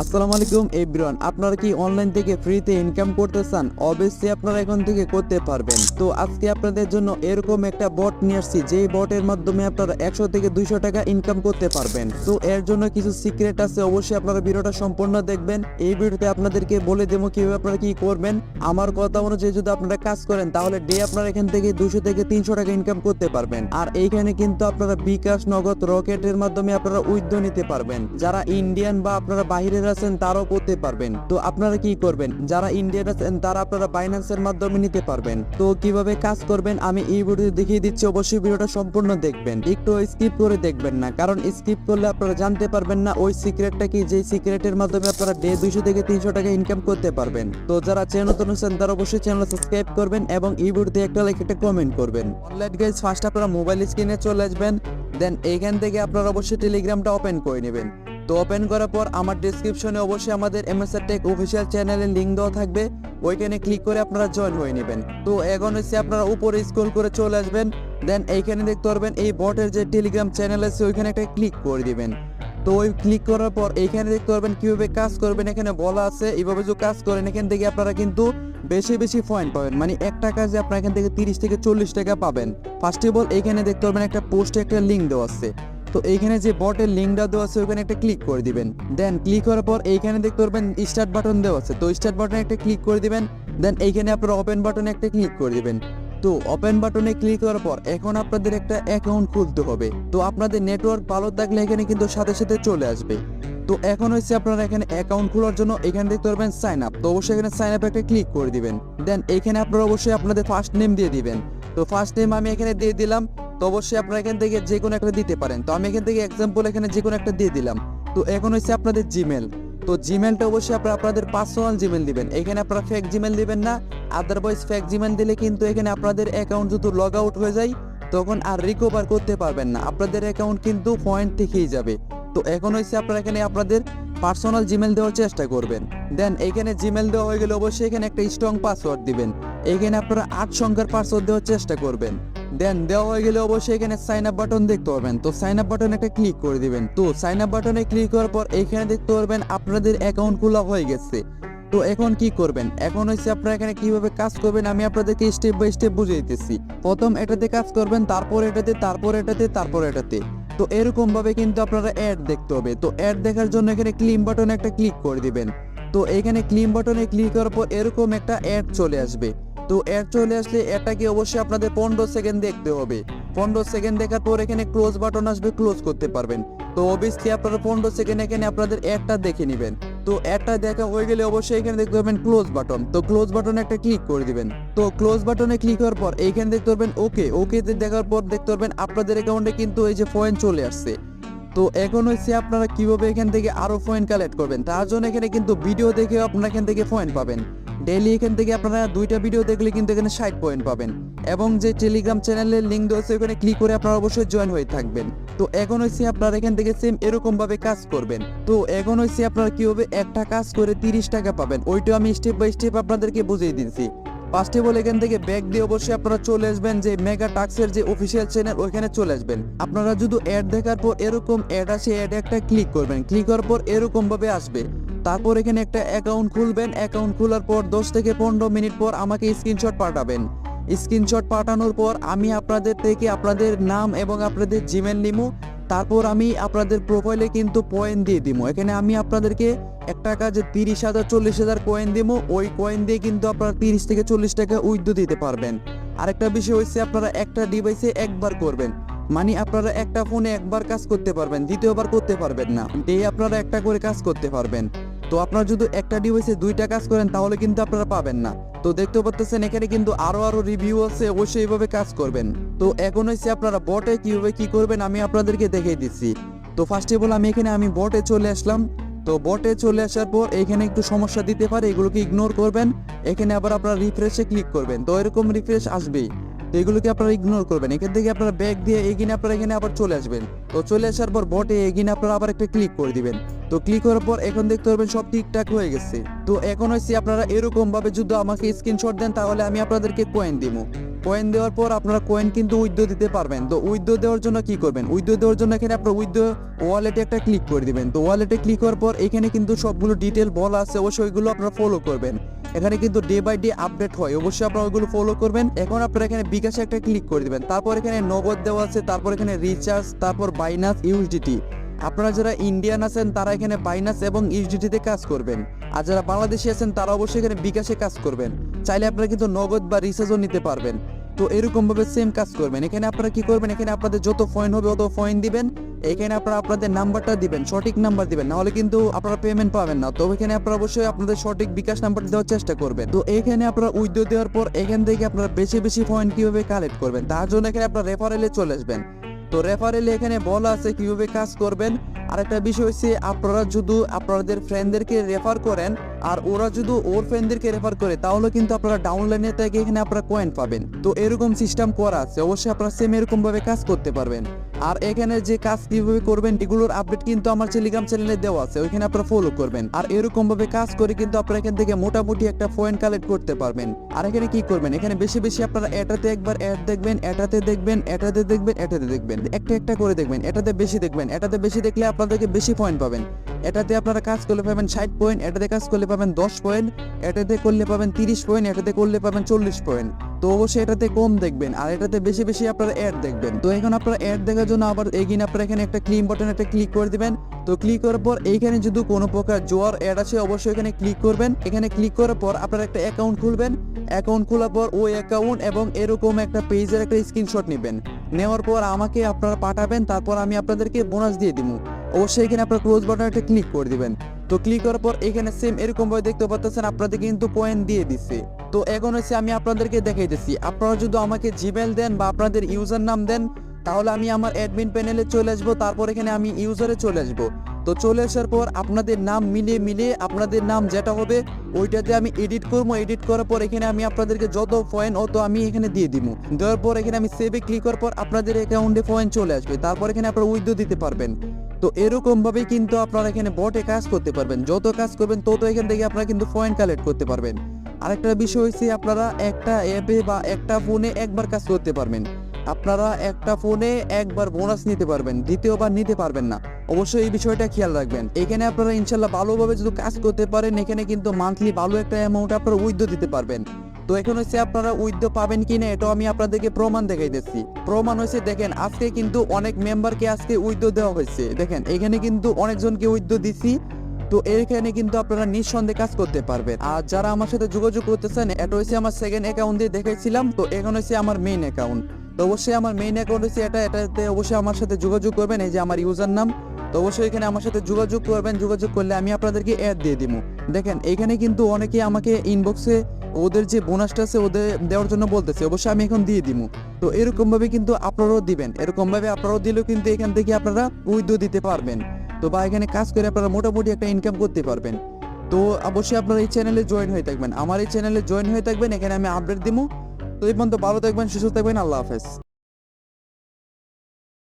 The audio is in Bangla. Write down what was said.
আসসালামু আলাইকুম এভরিওয়ান, আপনারা কি অনলাইন থেকে ফ্রিতে ইনকাম করতে চান? অবশ্যই আপনারা এখন থেকে করতে পারবেন। তো আজকে আপনাদের জন্য এরকম একটা বট নিয়ে আসছি, যেই বটের মাধ্যমে আপনারা 100 থেকে 200 টাকা ইনকাম করতে পারবেন। তো এর জন্য কিছু সিক্রেট আছে, অবশ্যই আপনারা ভিডিওটা সম্পূর্ণ দেখবেন। এই ভিডিওতে আপনাদেরকে বলে দেবো কিভাবে আপনারা কি করবেন। আমার কথা অনুযায়ী যদি আপনারা কাজ করেন তাহলে ডে আপনারা এখান থেকে 200 থেকে 300 টাকা ইনকাম করতে পারবেন। আর এইখানে কিন্তু আপনারা বিকাশ, নগদ, রকেটের মাধ্যমে আপনারা উইথড্র নিতে পারবেন। যারা ইন্ডিয়ান বা আপনারা বাইরে আছেন তারাও করতে পারবেন। তো আপনারা কি করবেন, যারা ইন্ডিয়ান আছেন তারা আপনারা বাইন্যান্সের মাধ্যমে নিতে পারবেন। তো কিভাবে কাজ করবেন আমি এই ভিডিওতে দেখিয়ে দিচ্ছি, অবশ্যই ভিডিওটা সম্পূর্ণ দেখবেন, একটু স্কিপ করে দেখবেন না, কারণ স্কিপ করলে আপনারা জানতে পারবেন না ওই সিক্রেটটা কি, যে সিক্রেটের মাধ্যমে আপনারা ডে 200 থেকে 300 টাকা ইনকাম করতে পারবেন। তো যারা চ্যানেল নতুন আছেন তারা অবশ্যই চ্যানেল সাবস্ক্রাইব করবেন এবং এই ভিডিওতে একটা লাইক, একটা কমেন্ট করবেন। অলরাইট গাইস, ফার্স্ট আপনারা মোবাইল স্ক্রিনে চলে আসবেন, দেন এইখান থেকে আপনারা অবশ্যই টেলিগ্রামটা ওপেন করে নেবেন। তো ওপেন করার পর আমার ডেসক্রিপশনে অবশ্যই আমাদের এমএসআর টেক অফিসিয়াল চ্যানেলের লিঙ্ক দেওয়া থাকবে, ওইখানে ক্লিক করে আপনারা জয়েন হয়ে নেবেন। তো এখন হচ্ছে আপনারা উপরে স্ক্রল করে চলে আসবেন, দেন এইখানে দেখতে পারবেন এই বটের যে টেলিগ্রাম চ্যানেল আছে ওইখানে একটা ক্লিক করে দিবেন। তো ওই ক্লিক করার পর এইখানে দেখতে পারবেন কিভাবে কাজ করবেন, এখানে বলা আছে এইভাবে যদি কাজ করেন এখান থেকে আপনারা কিন্তু বেশি বেশি পয়েন্ট পাবেন, মানে একটা কাজে আপনারা এখান থেকে 30 থেকে 40 টাকা পাবেন। ফার্স্ট অফ অল এইখানে দেখতে পারবেন একটা পোস্টে একটা লিঙ্ক দেওয়া আছে, তো এইখানে যে বটের লিঙ্কটা দেওয়া আছে ওখানে একটা ক্লিক করে দিবেন। দেন ক্লিক করার পর এইখানে দেখতে পারবেন স্টার্ট বাটন দেওয়া আছে, তো স্টার্ট বাটনে একটা ক্লিক করে দিবেন। দেন এইখানে আপনারা ওপেন বাটনে একটা ক্লিক করে দিবেন। তো ওপেন বাটনে ক্লিক করার পর এখন আপনাদের একটা অ্যাকাউন্ট খুলতে হবে। তো আপনাদের নেটওয়ার্ক ভালো থাকলে এখানে কিন্তু সাথে সাথে চলে আসবে। তো এখন হচ্ছে আপনারা এখানে অ্যাকাউন্ট খোলার জন্য এখানে দেখতে পারবেন সাইন আপ, তো অবশ্যই এখানে সাইন আপ একটা ক্লিক করে দিবেন। দেন এখানে আপনারা অবশ্যই আপনাদের ফার্স্ট নেম দিয়ে দিবেন। তো ফার্স্ট নেম আমি এখানে দিয়ে দিলাম। তো অবশ্যই আপনারা এখান থেকে যে কোনো একটা দিতে পারেন, তো আমি এখান থেকে এক্সাম্পল এখানে যে কোনো একটা দিয়ে দিলাম। তো এখন হচ্ছে আপনাদের জিমেল, তো জিমেলটা অবশ্যই আপনারা আপনাদের পার্সোনাল জিমেল দিবেন, এখানে আপনারা ফেক জিমেল দিবেন না। আদারওয়াইজ ফেক জিমেল দিলে কিন্তু এখানে আপনাদের অ্যাকাউন্ট যদি লগ আউট হয়ে যায় তখন আর রিকভার করতে পারবেন না, আপনাদের অ্যাকাউন্ট কিন্তু পয়েন্ট থেকেই যাবে। তো এখন হচ্ছে আপনারা এখানে আপনাদের পার্সোনাল জিমেল দেওয়ার চেষ্টা করবেন। দেন এইখানে জিমেল দেওয়া হয়ে গেলে অবশ্যই এখানে একটা স্ট্রং পাসওয়ার্ড দিবেন, এখানে আপনারা 8 সংখ্যার পাসওয়ার্ড দেওয়ার চেষ্টা করবেন। দেন দেওয়া হয়ে গেলে অবশ্যই এখানে সাইন আপ বাটন দেখতে পারবেন, তো সাইন আপ বাটনে একটা ক্লিক করে দিবেন। তো সাইন আপ বাটনে ক্লিক করার পর এইখানে দেখতে পারবেন আপনাদের অ্যাকাউন্ট খোলা হয়ে গেছে। তো এখন কি করবেন, এখন হচ্ছে আপনারা এখানে কিভাবে কাজ করবেন আমি আপনাদেরকে স্টেপ বাই স্টেপ বুঝিয়ে দিতেছি। প্রথম এটাতে কাজ করবেন, তারপর এটাতে, তারপর এটাতে, তারপর এটাতে। তো এরকম ভাবে কিন্তু আপনারা অ্যাড দেখতে হবে। তো অ্যাড দেখার জন্য এখানে ক্লিম বাটনে একটা ক্লিক করে দিবেন। তো এখানে ক্লিম বাটনে ক্লিক করার পর এরকম একটা অ্যাড চলে আসবে। তো অ্যাড চলে আসলে এটাকে অবশ্যই আপনাদের 15 সেকেন্ড দেখতে হবে। 15 সেকেন্ড দেখার পর এখানে ক্লোজ বাটন আসবে, ক্লোজ করতে পারবেন। তো অবভিয়াসলি আপনারা 15 সেকেন্ড এখানে আপনাদের অ্যাডটা দেখে নেবেন। তো অ্যাডটা দেখা হয়ে গেলে অবশ্যই এখানে দেখতে পাবেন ক্লোজ বাটন, তো ক্লোজ বাটনে একটা ক্লিক করে দিবেন। তো ক্লোজ বাটনে ক্লিক করার পর এইখানে দেখতে পাবেন ওকে দেখার পর দেখতে পারবেন আপনাদের অ্যাকাউন্টে কিন্তু এই যে পয়েন্ট চলে আসছে। তো এখন হচ্ছে আপনারা কিভাবে এখান থেকে আরো পয়েন্ট কালেক্ট করবেন, তার জন্য এখানে কিন্তু ভিডিও দেখে আপনারা এখান থেকে পয়েন্ট পাবেন। ডেইলি এখান থেকে আপনারা 2টা ভিডিও দেখলে কিন্তু এখানে 60 পয়েন্ট পাবেন, এবং যে টেলিগ্রাম চ্যানেলের লিঙ্ক দেওয়া আছে ওখানে ক্লিক করে আপনারা অবশ্যই জয়েন হয়ে থাকবেন। তো এখন হচ্ছে আপনারা এখান থেকে সেম এরকম ভাবে কাজ করবেন। তো এখন হচ্ছে আপনারা কিভাবে একটা কাজ করে 30 টাকা পাবেন ওইটা আমি স্টেপ বাই স্টেপ আপনাদেরকে বুঝিয়ে দিচ্ছি। ফার্স্ট অফ অল এখান থেকে ব্যাক দিয়ে অবশ্যই আপনারা চলে আসবেন যে মেগা টাক্সের যে অফিসিয়াল চ্যানেল ওইখানে চলে আসবেন। আপনারা যদি অ্যাড দেখার পর এরকম অ্যাড আসে, অ্যাডে একটা ক্লিক করবেন, ক্লিক করার পর এরকম ভাবে আসবে। তারপর এখানে একটা অ্যাকাউন্ট খুলবেন, অ্যাকাউন্ট খোলার পর 10 থেকে 15 মিনিট পর আমাকে স্ক্রিনশট পাঠাবেন। স্ক্রিনশট পাঠানোর পর আমি আপনাদের থেকে আপনাদের নাম এবং আপনাদের জিমেল নিমু, তারপর আমি আপনাদের প্রোফাইলে কিন্তু পয়েন্ট দিয়ে দিব। এখানে আমি আপনাদেরকে একটা কাজে 30,000 40,000 কয়েন দিব, ওই কয়েন দিয়ে কিন্তু আপনারা 30 থেকে 40 টাকা উইথড্র দিতে পারবেন। আরেকটা বিষয় হচ্ছে আপনারা একটা ডিভাইসে একবার করবেন, মানে আপনারা একটা ফোনে একবার কাজ করতে পারবেন, দ্বিতীয়বার করতে পারবেন না, ডে আপনারা একটা করে কাজ করতে পারবেন। তো আপনারা যদি একটা ডিভাইসে 2টা কাজ করেন তাহলে কিন্তু আপনারা পাবেন না। তো দেখতে পাচ্ছেন এখানে কিন্তু আরো রিভিউ আছে, অবশ্যই এইভাবে কাজ করবেন। তো এখন হচ্ছে আপনারা বটে কিভাবে কি করবেন আমি আপনাদেরকে দেখিয়ে দিচ্ছি। তো ফার্স্ট অফ অল আমি বটে চলে আসলাম। তো বটে চলে আসার পর এখানে একটু সমস্যা দিতে পারে, এগুলোকে ইগনোর করবেন। এখানে আবার আপনারা রিফ্রেশে ক্লিক করবেন, তো এরকম রিফ্রেশ আসবেই, তো এগুলোকে আপনারা ইগনোর করবেন। এখান থেকে আপনারা ব্যাক দিয়ে এগিয়ে আপনারা এখানে আবার চলে আসবেন। তো চলে আসার পর বটে এগিয়ে আপনারা আবার একটা ক্লিক করে দিবেন। তো ক্লিক করার পর এখন দেখতে পারবেন সব ঠিকঠাক হয়ে গেছে। তো এখন হচ্ছে আপনারা এরকম ভাবে যদি আমাকে স্ক্রিনশট দেন তাহলে আমি আপনাদেরকে কয়েন দিব। কয়েন দেওয়ার পর আপনারা কয়েন কিন্তু উইথড্র দিতে পারবেন। তো উইথড্র দেওয়ার জন্য কি করবেন, উইথড্র দেওয়ার জন্য এখানে আপনার উইথড্র ওয়ালেটে একটা ক্লিক করে দিবেন। তো ওয়ালেটে ক্লিক করার পর এখানে কিন্তু সবগুলো ডিটেল বলা আছে, অবশ্যই ওইগুলো আপনারা ফলো করবেন। এখানে কিন্তু ডে বাই ডে আপডেট হয়, অবশ্যই আপনারা ওইগুলো ফলো করবেন। এখন আপনারা এখানে বিকাশে একটা ক্লিক করে দিবেন, তারপর এখানে নগদ দেওয়া আছে, তারপর এখানে রিচার্জ, তারপর বাইনাস ইউএসডিটি। আপনারা যারা ইন্ডিয়ান আছেন তারা এখানে বাইনাস এবং ইউএসডিটিতে কাজ করবেন, আর যারা বাংলাদেশি আছেন তারা অবশ্যই এখানে বিকাশে কাজ করবেন। চাইলে আপনারা কিন্তু নগদ বা রিচার্জও নিতে পারবেন। তো এরকম ভাবে সেম কাজ করবেন। এখানে আপনারা কি করবেন, এখানে আপনাদের যত পয়েন্ট হবে অত পয়েন্ট দিবেন। এখানে আপনারা আপনাদের নাম্বারটা দিবেন, সঠিক নাম্বার দিবেন, নাহলে কিন্তু আপনারা পেমেন্ট পাবেন না। তো এখানে আপনারা অবশ্যই আপনাদের সঠিক বিকাশ নাম্বার দেওয়ার চেষ্টা করবেন। তো এখানে আপনারা উইথড্র দেওয়ার পর এখান থেকে আপনারা বেশি বেশি পয়েন্ট কিভাবে কালেক্ট করবেন তার জন্য এখানে আপনারা রেফারেলে চলে আসবেন। তো রেফারেলে এখানে বলা আছে কিভাবে কাজ করবেন। আরেকটা বিষয় হচ্ছে আপনারা যদি আপনাদের ফ্রেন্ডদেরকে রেফার করেন আর ওরা যদি ওর ফ্রেন্ডদেরকে রেফার করে তাহলে কিন্তু আপনারা ডাউনলাইনে থেকে এখানে আপনারা কয়েন পাবেন। তো এরকম সিস্টেম করা আছে, অবশ্যই আপনারা সেম এরকম ভাবে কাজ করতে পারবেন। আর এখানে যে কাজ কিভাবে করবেন এগুলোর আপডেট কিন্তু আমার টেলিগ্রাম চ্যানেলে দেওয়া আছে, ওইখানে আপনারা ফলো করবেন। আর এরকম ভাবে কাজ করে কিন্তু আপনারা এখান থেকে মোটামুটি একটা পয়েন্ট কালেক্ট করতে পারবেন। আর এখানে কি করবেন, এখানে বেশি বেশি আপনারা এটাতে একবার অ্যাড দেখবেন, এটাতে দেখবেন, এটাতে দেখবেন, এটাতে দেখবেন, একটা একটা করে দেখবেন, এটাতে বেশি দেখবেন। এটাতে বেশি দেখলে আপনাদেরকে বেশি পয়েন্ট পাবেন। এটাতে আপনারা কাজ করলে পাবেন 60 পয়েন্ট, এটাতে কাজ করলে পাবেন 10 পয়েন্ট, এটাতে করলে পাবেন 30 পয়েন্ট, এটাতে করলে পাবেন 40 পয়েন্ট। তো অবশ্যই এটাতে কম দেখবেন আর এটাতে বেশি বেশি আপনারা অ্যাড দেখবেন। তো এখন আপনারা অ্যাড দেখার জন্য আবার এগিন আপনারা এখানে একটা ক্লিক বাটন একটা ক্লিক করে দিবেন। তো ক্লিক করার পর এইখানে যদি কোনো প্রকার জোয়ার অ্যাড আছে অবশ্যই এখানে ক্লিক করবেন। এখানে ক্লিক করার পর আপনারা একটা অ্যাকাউন্ট খুলবেন। অ্যাকাউন্ট খোলার পর ওই অ্যাকাউন্ট এবং এরকম একটা পেজের একটা স্ক্রিনশট নেবেন, নেওয়ার পর আমাকে আপনারা পাঠাবেন, তারপর আমি আপনাদেরকে বোনাস দিয়ে দিব। অবশ্যই এখানে আপনারা ক্লোজ বাটন একটা ক্লিক করে দিবেন। তো ক্লিক করার পর এখানে সেম এরকম ভাবে দেখতে পাচ্ছেন আপনাদের কিন্তু কয়েন দিয়ে দিচ্ছে। তো এখন হচ্ছে আমি আপনাদেরকে দেখাইতেছি, আপনারা যদি আমাকে জিমেল দেন বা আপনাদের ইউজার নাম দেন তাহলে আমি আমার অ্যাডমিন প্যানেলে চলে আসবো, তারপর এখানে আমি ইউজারে চলে আসবো। তো চলে আসার পর আপনাদের নাম মিলিয়ে আপনাদের নাম যেটা হবে ওইটাতে আমি এডিট করবো। এডিট করার পর এখানে আমি আপনাদেরকে যত পয়েন্ট অত আমি এখানে দিয়ে দিব। দেওয়ার পর এখানে আমি সেভে ক্লিক করার পর আপনাদের অ্যাকাউন্টে পয়েন্ট চলে আসবে, তারপর এখানে আপনারা উইথড্র দিতে পারবেন। তো এরকম ভাবে কিন্তু আপনারা এখানে বটে কাজ করতে পারবেন, যত কাজ করবেন তত এখান থেকে আপনারা কিন্তু পয়েন্ট কালেক্ট করতে পারবেন। আরেকটা বিষয় হচ্ছে আপনারা একটা অ্যাপে বা একটা ফোনে একবার কাজ করতে পারবেন। আপনারা একটা ফোনে একবার বোনাস নিতে পারবেন, দ্বিতীয়বার নিতে পারবেন না। অবশ্যই এই বিষয়টা খেয়াল রাখবেন। এখানে আপনারা ইনশাল্লাহ ভালোভাবে যদি কাজ করতে পারেন এখানে কিন্তু মান্থলি ভালো একটা অ্যামাউন্ট আপনারা উইথড্র দিতে পারবেন। তো এখন হচ্ছে আপনারা উইথড্র পাবেন কিনা এটাও আমি আপনাদেরকে প্রমাণ দেখাইতেছি। প্রমাণ হচ্ছে দেখেন আজকে কিন্তু অনেক মেম্বারকে আজকে উইথড্র দেওয়া হয়েছে, দেখেন এখানে কিন্তু অনেকজনকে উইথড্র দিছি। তো এখানে কিন্তু আপনারা নিঃসন্দেহে কাজ করতে পারবেন। আর যারা আমার সাথে যোগাযোগ করতেছেন এটা হচ্ছে আমার সেকেন্ড অ্যাকাউন্ট দিয়ে দেখাইছিলাম, তো এখন হচ্ছে আমার মেইন অ্যাকাউন্ট। তো অবশ্যই আমার মেইন অ্যাকাউন্ট হচ্ছে এটাতে অবশ্যই আমার সাথে যোগাযোগ করবেন, এই যে আমার ইউজার নাম। তো অবশ্যই এখানে আমার সাথে যোগাযোগ করবেন, যোগাযোগ করলে আমি আপনাদেরকে অ্যাড দিয়ে দিব। দেখেন এখানে কিন্তু অনেকে আমাকে ইনবক্সে ওদের যে বোনাসটা আছে ওদের দেওয়ার জন্য বলতেছে, অবশ্যই আমি এখন দিয়ে দিব। তো এরকম ভাবে কিন্তু আপনারাও দিবেন, এরকম ভাবে আপনারাও দিলেও কিন্তু এখান থেকে আপনারা উইথড্র দিতে পারবেন। তো বা এখানে কাজ করে আপনারা মোটামুটি একটা ইনকাম করতে পারবেন। তো অবশ্যই আপনারা এই চ্যানেলে জয়েন হয়ে থাকবেন, আমার এই চ্যানেলে জয়েন হয়ে থাকবেন, এখানে আমি আপডেট দিব। তো এই পর্যন্ত ভালো থাকবেন, সুস্থ থাকবেন, আল্লাহ হাফেজ।